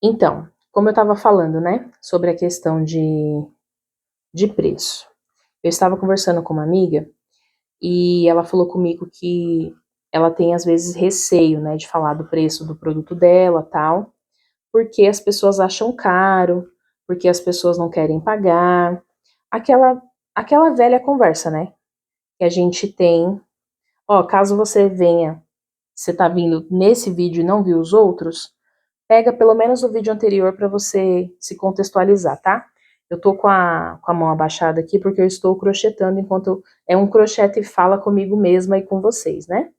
Então, como eu estava falando, né, sobre a questão de preço. Eu estava conversando com uma amiga e ela falou comigo que ela tem às vezes receio, né, de falar do preço do produto dela, tal, porque as pessoas acham caro, porque as pessoas não querem pagar. Aquela aquela velha conversa, né, que a gente tem. Ó, caso você tá vindo nesse vídeo e não viu os outros, pega pelo menos o vídeo anterior para você se contextualizar, tá? Eu tô com a mão abaixada aqui porque eu estou crochetando enquanto é um crochete e fala comigo mesma e com vocês, né?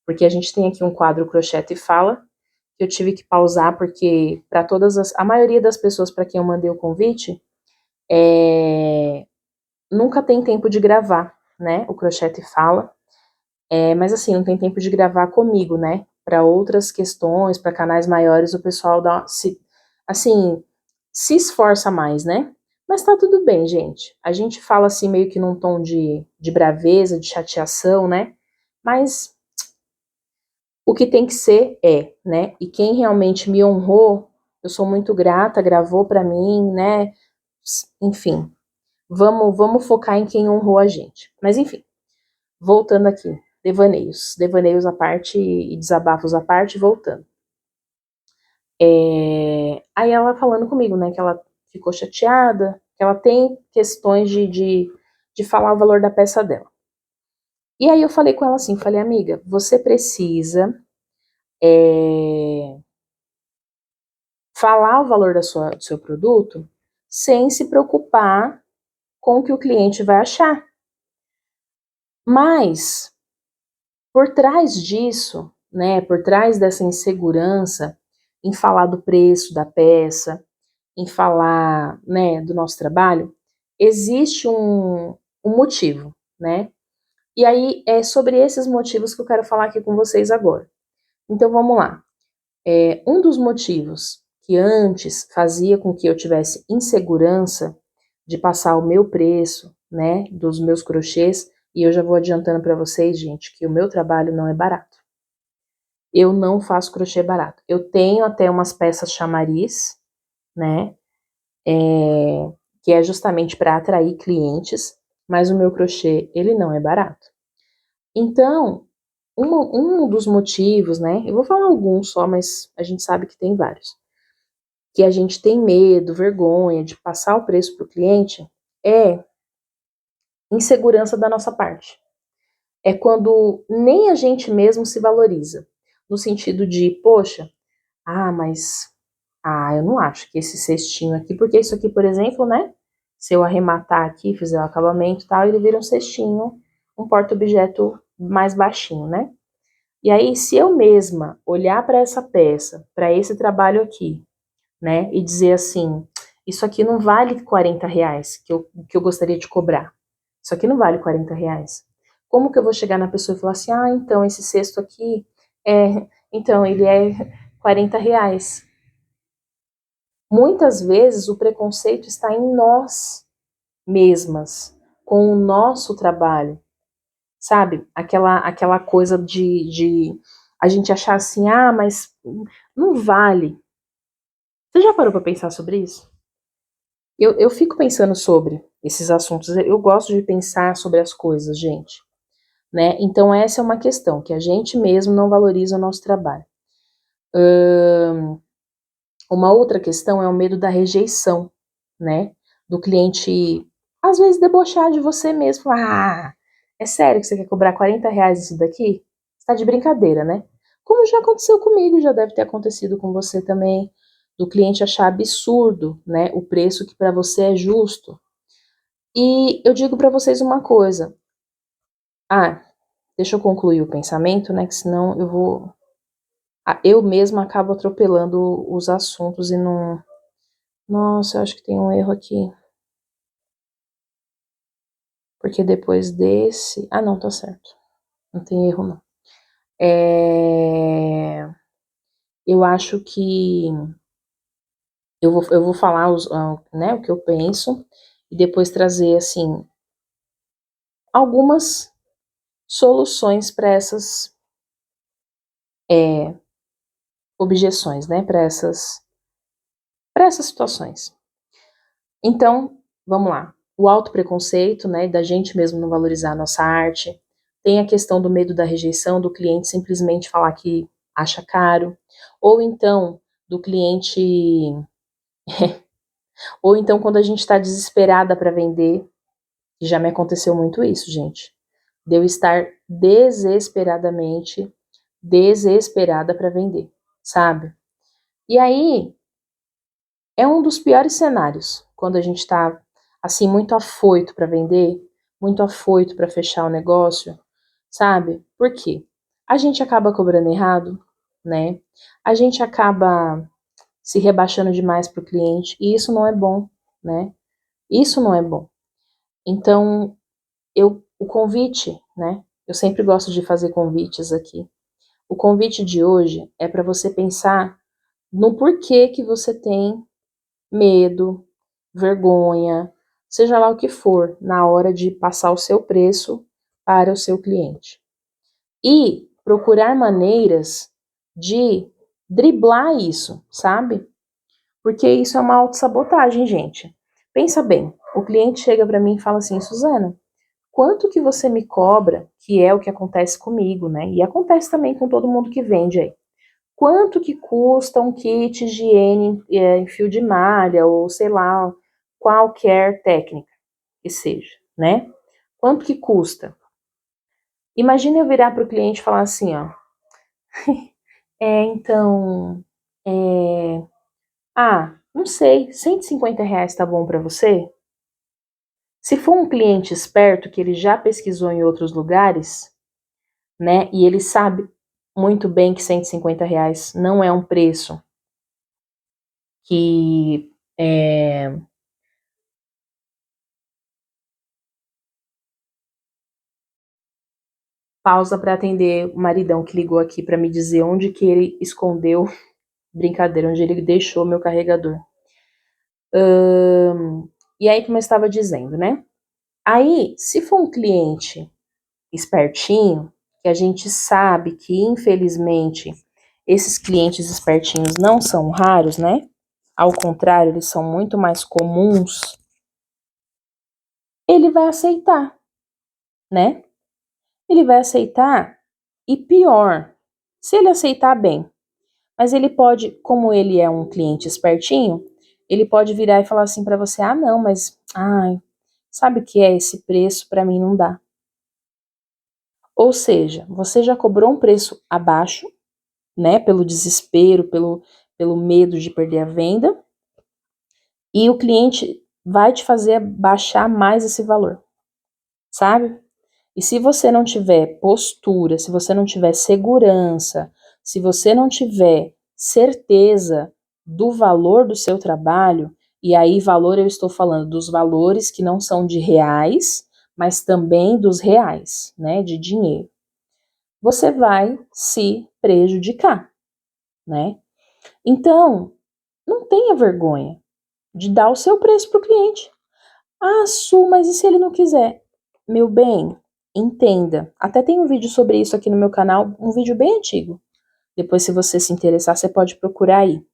Porque a gente tem aqui um quadro crochete e fala que eu tive que pausar porque para a maioria das pessoas para quem eu mandei o convite, nunca tem tempo de gravar, né? O crochete e fala. Mas assim, não tem tempo de gravar comigo, né? Para outras questões, para canais maiores, o pessoal assim, se esforça mais, né? Mas tá tudo bem, gente. A gente fala assim meio que num tom de braveza, de chateação, né? Mas o que tem que ser é, né? E quem realmente me honrou, eu sou muito grata, gravou para mim, né? Enfim, vamos focar em quem honrou a gente. Mas enfim, voltando aqui, devaneios à parte e desabafos à parte, voltando. Aí ela falando comigo, né, que ela ficou chateada, que ela tem questões de falar o valor da peça dela. E aí eu falei com ela assim, falei, amiga, você precisa falar o valor do seu produto sem se preocupar com o que o cliente vai achar. Mas, por trás disso, né, por trás dessa insegurança em falar do preço da peça, em falar, né, do nosso trabalho, existe um motivo, né? E aí é sobre esses motivos que eu quero falar aqui com vocês agora. Então vamos lá. Um dos motivos que antes fazia com que eu tivesse insegurança de passar o meu preço, né, dos meus crochês, e eu já vou adiantando para vocês, gente, que o meu trabalho não é barato. Eu não faço crochê barato. Eu tenho até umas peças chamariz, né, que é justamente para atrair clientes, mas o meu crochê, ele não é barato. Então, um dos motivos, né, eu vou falar alguns só, mas a gente sabe que tem vários, que a gente tem medo, vergonha de passar o preço para o cliente, é insegurança da nossa parte. É quando nem a gente mesmo se valoriza, no sentido de, poxa, mas eu não acho que esse cestinho aqui, porque isso aqui, por exemplo, né? Se eu arrematar aqui, fizer o acabamento e tal, ele vira um cestinho, um porta-objeto mais baixinho, né? E aí, se eu mesma olhar para essa peça, para esse trabalho aqui, né, e dizer assim, isso aqui não vale R$ 40 que eu gostaria de cobrar. Isso aqui não vale R$ 40. Como que eu vou chegar na pessoa e falar assim, então, esse cesto aqui, então, ele é R$ 40. Muitas vezes o preconceito está em nós mesmas, com o nosso trabalho, sabe? Aquela coisa de a gente achar assim, mas não vale. Você já parou para pensar sobre isso? Eu fico pensando sobre esses assuntos, eu gosto de pensar sobre as coisas, gente, né? Então essa é uma questão, que a gente mesmo não valoriza o nosso trabalho. Uma outra questão é o medo da rejeição, né? Do cliente, às vezes, debochar de você mesmo. Falar, é sério que você quer cobrar R$ 40 isso daqui? Você tá de brincadeira, né? Como já aconteceu comigo, já deve ter acontecido com você também, do cliente achar absurdo, né? O preço que para você é justo. E eu digo para vocês uma coisa. Deixa eu concluir o pensamento, né? Que senão eu mesma acabo atropelando os assuntos e não. Nossa, eu acho que tem um erro aqui. Porque depois desse. Não, tá certo. Não tem erro, não. Eu acho que eu vou falar né, o que eu penso e depois trazer, assim, algumas soluções para essas objeções, né? Para essas para essas situações. Então, vamos lá. O autopreconceito, né, da gente mesmo não valorizar a nossa arte. Tem a questão do medo da rejeição, do cliente simplesmente falar que acha caro. Ou então, do cliente... Ou então, quando a gente está desesperada para vender, e já me aconteceu muito isso, gente. De eu estar desesperada para vender, sabe? E aí, é um dos piores cenários, quando a gente está, assim, muito afoito para vender, muito afoito para fechar o negócio, sabe? Por quê? A gente acaba cobrando errado, né? A gente acaba se rebaixando demais para o cliente, e isso não é bom, né? Isso não é bom. Então, o convite, né? Eu sempre gosto de fazer convites aqui. O convite de hoje é para você pensar no porquê que você tem medo, vergonha, seja lá o que for, na hora de passar o seu preço para o seu cliente. E procurar maneiras de driblar isso, sabe? Porque isso é uma autossabotagem, gente. Pensa bem, o cliente chega para mim e fala assim, Suzana, quanto que você me cobra, que é o que acontece comigo, né? E acontece também com todo mundo que vende aí. Quanto que custa um kit de higiene em fio de malha, ou sei lá, qualquer técnica que seja, né? Quanto que custa? Imagina eu virar para o cliente e falar assim, ó, então, não sei, R$ 150 tá bom para você? Se for um cliente esperto que ele já pesquisou em outros lugares, né, e ele sabe muito bem que R$ 150 não é um preço que pausa para atender o maridão que ligou aqui para me dizer onde que ele escondeu, brincadeira, onde ele deixou meu carregador. E aí, como eu estava dizendo, né? Aí, se for um cliente espertinho, que a gente sabe que, infelizmente, esses clientes espertinhos não são raros, né? Ao contrário, eles são muito mais comuns, ele vai aceitar, né? Ele vai aceitar, e pior, se ele aceitar bem, mas ele pode, como ele é um cliente espertinho, ele pode virar e falar assim para você: ah, não, mas, sabe o que é esse preço? Para mim não dá. Ou seja, você já cobrou um preço abaixo, né, pelo desespero, pelo medo de perder a venda, e o cliente vai te fazer baixar mais esse valor, sabe? E se você não tiver postura, se você não tiver segurança, se você não tiver certeza do valor do seu trabalho, e aí valor eu estou falando dos valores que não são de reais, mas também dos reais, né, de dinheiro, você vai se prejudicar, né? Então, não tenha vergonha de dar o seu preço para o cliente. Ah, Su, mas e se ele não quiser? Meu bem, entenda. Até tem um vídeo sobre isso aqui no meu canal, um vídeo bem antigo. Depois, se você se interessar, você pode procurar aí.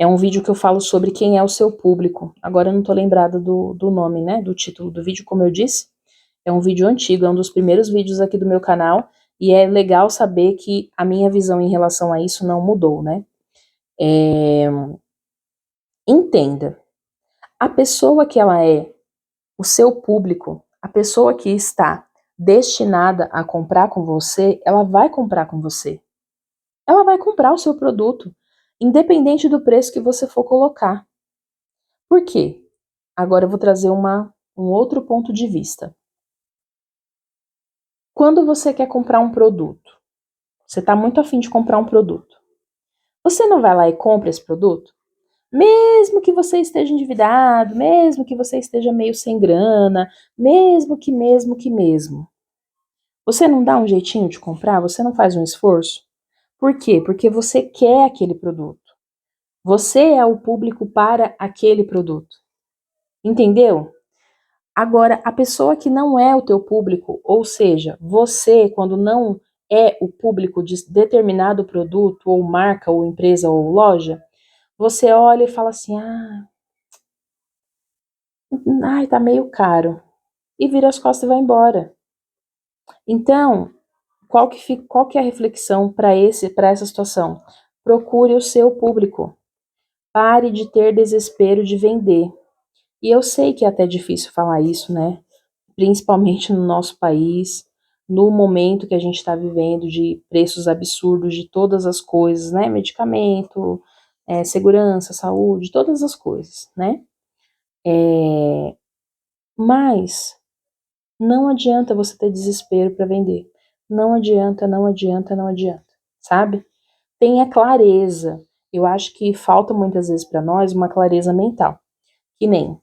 É um vídeo que eu falo sobre quem é o seu público. Agora eu não tô lembrada do nome, né? Do título do vídeo, como eu disse. É um vídeo antigo, é um dos primeiros vídeos aqui do meu canal. E é legal saber que a minha visão em relação a isso não mudou, né? Entenda. A pessoa que ela é, o seu público, a pessoa que está destinada a comprar com você, ela vai comprar com você. Ela vai comprar o seu produto, independente do preço que você for colocar. Por quê? Agora eu vou trazer um outro ponto de vista. Quando você quer comprar um produto, você está muito afim de comprar um produto, você não vai lá e compra esse produto? Mesmo que você esteja endividado, mesmo que você esteja meio sem grana, mesmo. Você não dá um jeitinho de comprar? Você não faz um esforço? Por quê? Porque você quer aquele produto. Você é o público para aquele produto. Entendeu? Agora, a pessoa que não é o teu público, ou seja, você, quando não é o público de determinado produto, ou marca, ou empresa, ou loja, você olha e fala assim, ai, tá meio caro. E vira as costas e vai embora. Então, qual que é a reflexão para essa situação? Procure o seu público. Pare de ter desespero de vender. E eu sei que é até difícil falar isso, né? Principalmente no nosso país, no momento que a gente está vivendo de preços absurdos de todas as coisas, né? Medicamento, segurança, saúde, todas as coisas, né? Mas não adianta você ter desespero para vender. Não adianta, não adianta, não adianta, sabe? Tenha clareza. Eu acho que falta muitas vezes para nós uma clareza mental. Que nem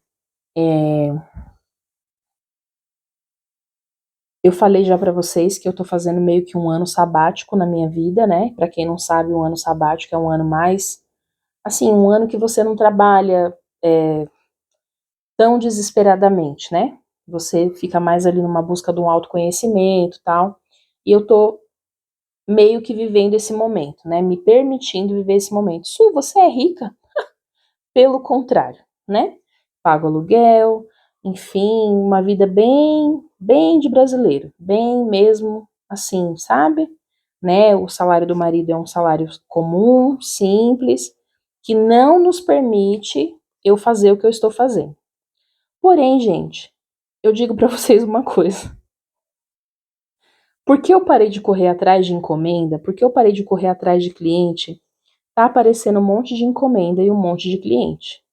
eu falei já para vocês que eu tô fazendo meio que um ano sabático na minha vida, né? Para quem não sabe, um ano sabático é um ano mais, assim, um ano que você não trabalha tão desesperadamente, né? Você fica mais ali numa busca de um autoconhecimento, e tal. E eu tô meio que vivendo esse momento, né? Me permitindo viver esse momento. Su, você é rica? Pelo contrário, né? Pago aluguel, enfim, uma vida bem de brasileiro, bem mesmo assim, sabe? Né? O salário do marido é um salário comum, simples, que não nos permite eu fazer o que eu estou fazendo. Porém, gente, eu digo para vocês uma coisa. Por que eu parei de correr atrás de encomenda? Por que eu parei de correr atrás de cliente? Tá aparecendo um monte de encomenda e um monte de cliente.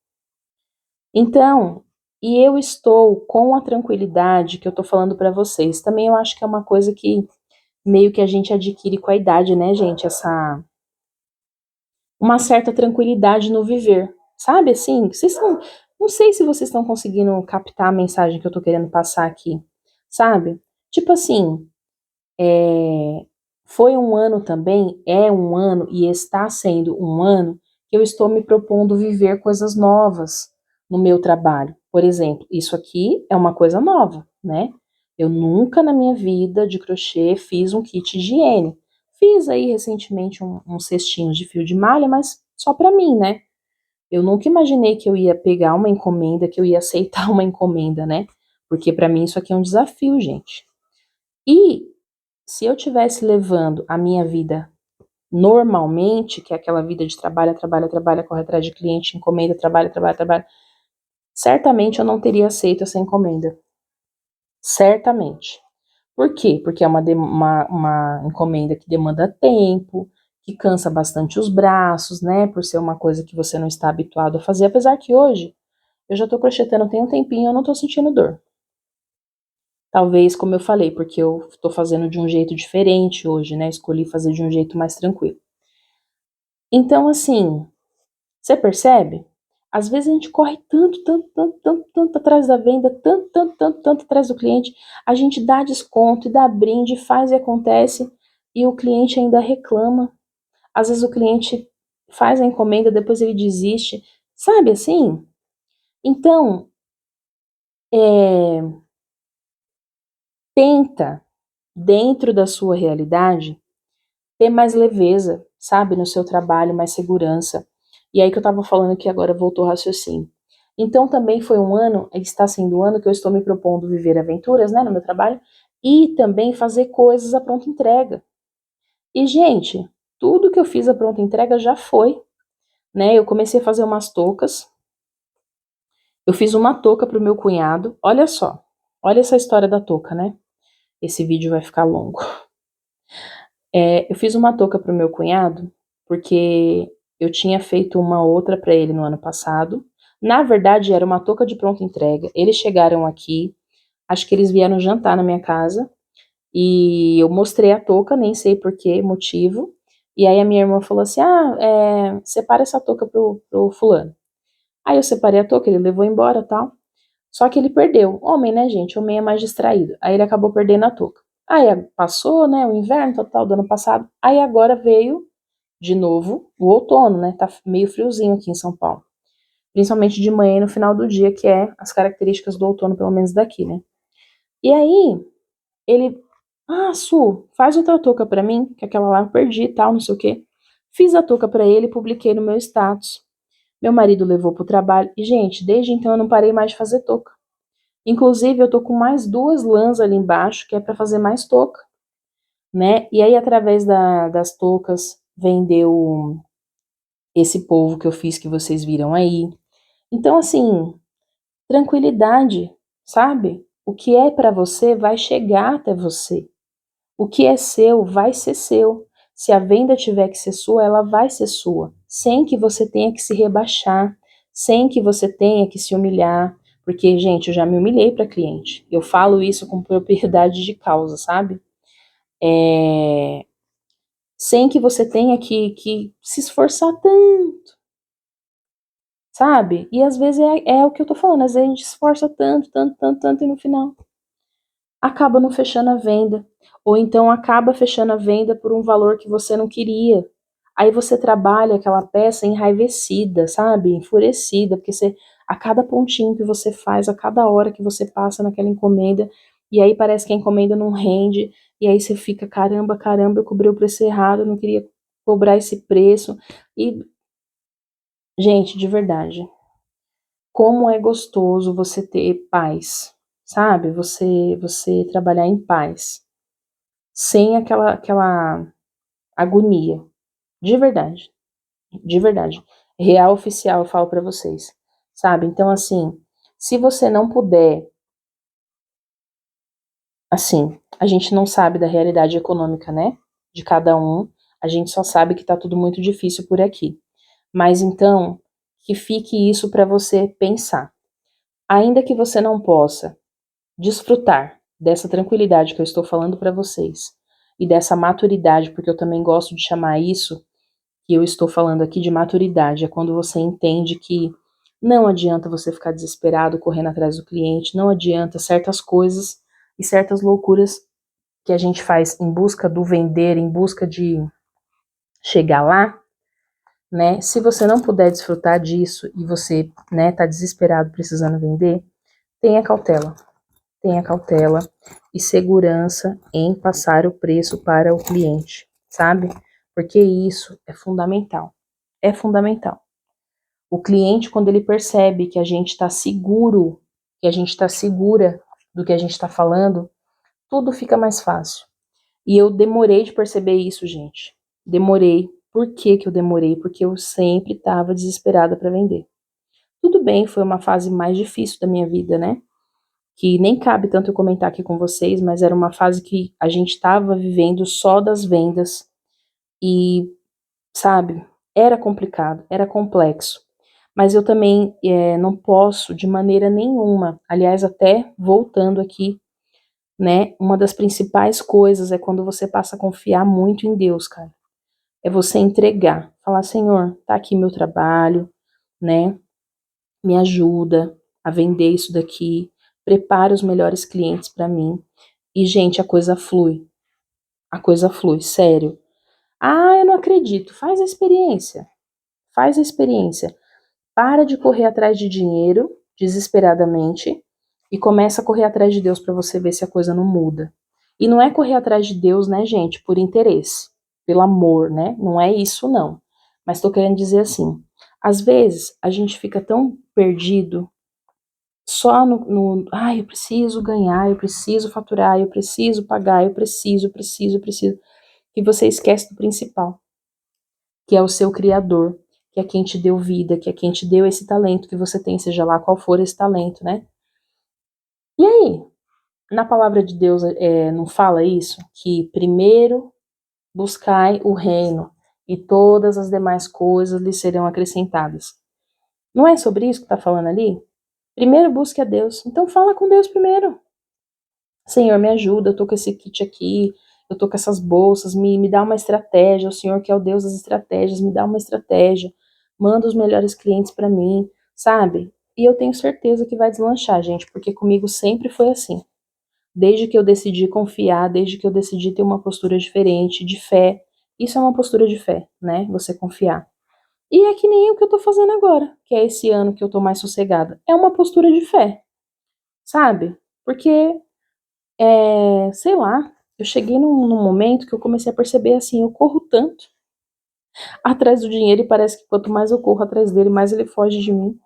Então, e eu estou com a tranquilidade que eu tô falando para vocês. Também eu acho que é uma coisa que meio que a gente adquire com a idade, né, gente? Essa uma certa tranquilidade no viver. Sabe assim? Vocês estão, não sei se vocês estão conseguindo captar a mensagem que eu tô querendo passar aqui, sabe? Tipo assim, foi um ano também, é um ano e está sendo um ano que eu estou me propondo viver coisas novas no meu trabalho. Por exemplo, isso aqui é uma coisa nova, né? Eu nunca na minha vida de crochê fiz um kit higiene. Fiz aí recentemente uns cestinhos de fio de malha, mas só para mim, né? Eu nunca imaginei que eu ia pegar uma encomenda, que eu ia aceitar uma encomenda, né? Porque para mim isso aqui é um desafio, gente. E se eu tivesse levando a minha vida normalmente, que é aquela vida de trabalha, trabalha, trabalha, corre atrás de cliente, encomenda, trabalha, trabalha, trabalha, certamente eu não teria aceito essa encomenda. Certamente. Por quê? Porque é uma encomenda que demanda tempo, que cansa bastante os braços, né? Por ser uma coisa que você não está habituado a fazer. Apesar que hoje eu já tô crochetando tem um tempinho e eu não tô sentindo dor. Talvez, como eu falei, porque eu tô fazendo de um jeito diferente hoje, né? Escolhi fazer de um jeito mais tranquilo. Então, assim, você percebe? Às vezes a gente corre tanto, tanto, tanto, tanto, tanto atrás da venda, tanto, tanto, tanto, tanto atrás do cliente, a gente dá desconto e dá brinde, faz e acontece, e o cliente ainda reclama. Às vezes o cliente faz a encomenda, depois ele desiste, sabe assim? Então, tenta, dentro da sua realidade, ter mais leveza, sabe, no seu trabalho, mais segurança. E aí que eu tava falando que agora voltou o raciocínio. Então também foi um ano, está sendo um ano que eu estou me propondo viver aventuras, né, no meu trabalho, e também fazer coisas à pronta entrega. E, gente, tudo que eu fiz à pronta entrega já foi, né? Eu comecei a fazer umas toucas. Eu fiz uma touca pro meu cunhado. Olha só. Olha essa história da touca, né? Esse vídeo vai ficar longo. Eu fiz uma touca pro meu cunhado, porque eu tinha feito uma outra para ele no ano passado. Na verdade, era uma touca de pronta entrega. Eles chegaram aqui, acho que eles vieram jantar na minha casa, e eu mostrei a touca, nem sei por que motivo. E aí a minha irmã falou assim: separa essa touca pro fulano. Aí eu separei a touca, ele levou embora e tal. Só que ele perdeu. Homem, né, gente? Homem é mais distraído. Aí ele acabou perdendo a touca. Aí passou, né, o inverno total do ano passado. Aí agora veio de novo o outono, né? Tá meio friozinho aqui em São Paulo. Principalmente de manhã e no final do dia, que é as características do outono, pelo menos daqui, né? E aí, ele. Ah, Su, faz outra touca pra mim, que aquela lá eu perdi e tal, não sei o quê. Fiz a touca pra ele e publiquei no meu status. Meu marido levou pro trabalho e, gente, desde então eu não parei mais de fazer touca. Inclusive, eu tô com mais 2 lãs ali embaixo, que é pra fazer mais touca, né? E aí, através das toucas, vendeu esse polvo que eu fiz que vocês viram aí. Então, assim, tranquilidade, sabe? O que é pra você vai chegar até você. O que é seu vai ser seu. Se a venda tiver que ser sua, ela vai ser sua, sem que você tenha que se rebaixar, sem que você tenha que se humilhar, porque, gente, eu já me humilhei para cliente. Eu falo isso com propriedade de causa, sabe? É... Sem que você tenha que se esforçar tanto, sabe? E às vezes é o que eu tô falando, às vezes a gente se esforça tanto, tanto, tanto, tanto, e no final acaba não fechando a venda. Ou então acaba fechando a venda por um valor que você não queria. Aí você trabalha aquela peça enraivecida, sabe? Enfurecida, porque você, a cada pontinho que você faz, a cada hora que você passa naquela encomenda, e aí parece que a encomenda não rende, e aí você fica, caramba, caramba, eu cobri o preço errado, eu não queria cobrar esse preço. E, gente, de verdade, como é gostoso você ter paz, sabe? Você trabalhar em paz, sem aquela agonia. De verdade, de verdade. Real oficial, eu falo pra vocês, sabe? Então, assim, se você não puder, assim, a gente não sabe da realidade econômica, né? De cada um, a gente só sabe que tá tudo muito difícil por aqui. Mas então, que fique isso pra você pensar. Ainda que você não possa desfrutar dessa tranquilidade que eu estou falando para vocês e dessa maturidade, porque eu também gosto de chamar isso que eu estou falando aqui de maturidade, é quando você entende que não adianta você ficar desesperado correndo atrás do cliente, não adianta certas coisas e certas loucuras que a gente faz em busca do vender, em busca de chegar lá, né? Se você não puder desfrutar disso e você, né, tá desesperado precisando vender, tenha cautela. Tenha cautela e segurança em passar o preço para o cliente, sabe? Porque isso é fundamental. É fundamental. O cliente, quando ele percebe que a gente está seguro, que a gente está segura do que a gente está falando, tudo fica mais fácil. E eu demorei de perceber isso, gente. Demorei. Por que que eu demorei? Porque eu sempre estava desesperada para vender. Tudo bem, foi uma fase mais difícil da minha vida, né? Que nem cabe tanto eu comentar aqui com vocês, mas era uma fase que a gente estava vivendo só das vendas e, sabe, era complicado, era complexo. Mas eu também não posso, de maneira nenhuma, aliás, até voltando aqui, né, uma das principais coisas é quando você passa a confiar muito em Deus, cara. É você entregar, falar, Senhor, tá aqui meu trabalho, né, me ajuda a vender isso daqui, prepara os melhores clientes para mim. E, gente, a coisa flui, sério. Ah, eu não acredito, faz a experiência, faz a experiência. Para de correr atrás de dinheiro desesperadamente e começa a correr atrás de Deus para você ver se a coisa não muda. E não é correr atrás de Deus, né, gente, por interesse, pelo amor, né? Não é isso, não. Mas estou querendo dizer assim, às vezes a gente fica tão perdido só ai, eu preciso ganhar, eu preciso faturar, eu preciso pagar, eu preciso, que você esquece do principal, que é o seu Criador, que é quem te deu vida, que é quem te deu esse talento que você tem, seja lá qual for esse talento, né? E aí, na palavra de Deus não fala isso? Que primeiro buscai o reino e todas as demais coisas lhe serão acrescentadas. Não é sobre isso que está falando ali? Primeiro busque a Deus. Então fala com Deus primeiro. Senhor, me ajuda, eu tô com esse kit aqui, eu tô com essas bolsas, me dá uma estratégia, o Senhor que é o Deus das estratégias, me dá uma estratégia, manda os melhores clientes para mim, sabe? E eu tenho certeza que vai deslanchar, gente, porque comigo sempre foi assim. Desde que eu decidi confiar, desde que eu decidi ter uma postura diferente, de fé. Isso é uma postura de fé, né? Você confiar. E é que nem o que eu tô fazendo agora, que é esse ano que eu tô mais sossegada. É uma postura de fé, sabe? Porque sei lá, eu cheguei num momento que eu comecei a perceber assim, eu corro tanto atrás do dinheiro e parece que quanto mais eu corro atrás dele, mais ele foge de mim.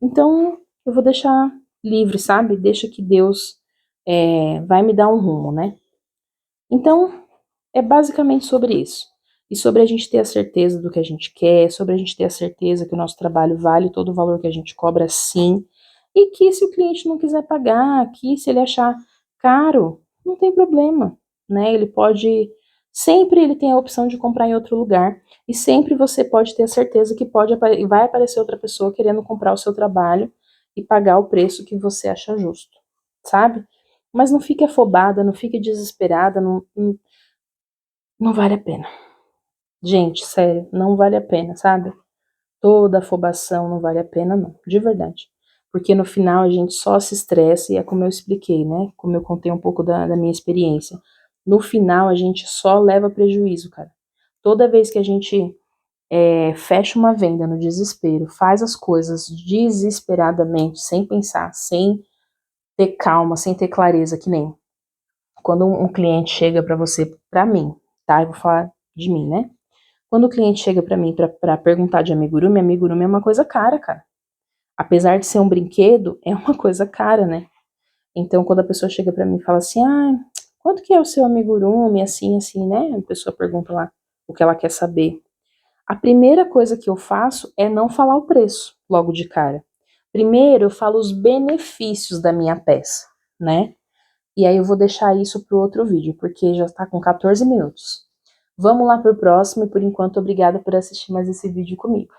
Então, eu vou deixar livre, sabe? Deixa que Deus vai me dar um rumo, né? Então, é basicamente sobre isso. E sobre a gente ter a certeza do que a gente quer, sobre a gente ter a certeza que o nosso trabalho vale todo o valor que a gente cobra, sim. E que se o cliente não quiser pagar, que se ele achar caro, não tem problema, né? Ele pode, sempre ele tem a opção de comprar em outro lugar. E sempre você pode ter a certeza que vai aparecer outra pessoa querendo comprar o seu trabalho e pagar o preço que você acha justo, sabe? Mas não fique afobada, não fique desesperada, não vale a pena. Gente, sério, não vale a pena, sabe? Toda afobação não vale a pena, não, de verdade. Porque no final a gente só se estressa, e é como eu expliquei, né? Como eu contei um pouco da minha experiência. No final a gente só leva prejuízo, cara. Toda vez que a gente fecha uma venda no desespero, faz as coisas desesperadamente, sem pensar, sem ter calma, sem ter clareza, que nem quando um cliente chega pra você, pra mim, tá? Eu vou falar de mim, né? Quando o cliente chega pra mim pra perguntar de amigurumi é uma coisa cara, cara. Apesar de ser um brinquedo, é uma coisa cara, né? Então, quando a pessoa chega pra mim e fala assim, quanto que é o seu amigurumi, assim, assim, né? A pessoa pergunta lá o que ela quer saber. A primeira coisa que eu faço é não falar o preço logo de cara. Primeiro, eu falo os benefícios da minha peça, né? E aí eu vou deixar isso para o outro vídeo, porque já está com 14 minutos. Vamos lá para o próximo e por enquanto obrigada por assistir mais esse vídeo comigo.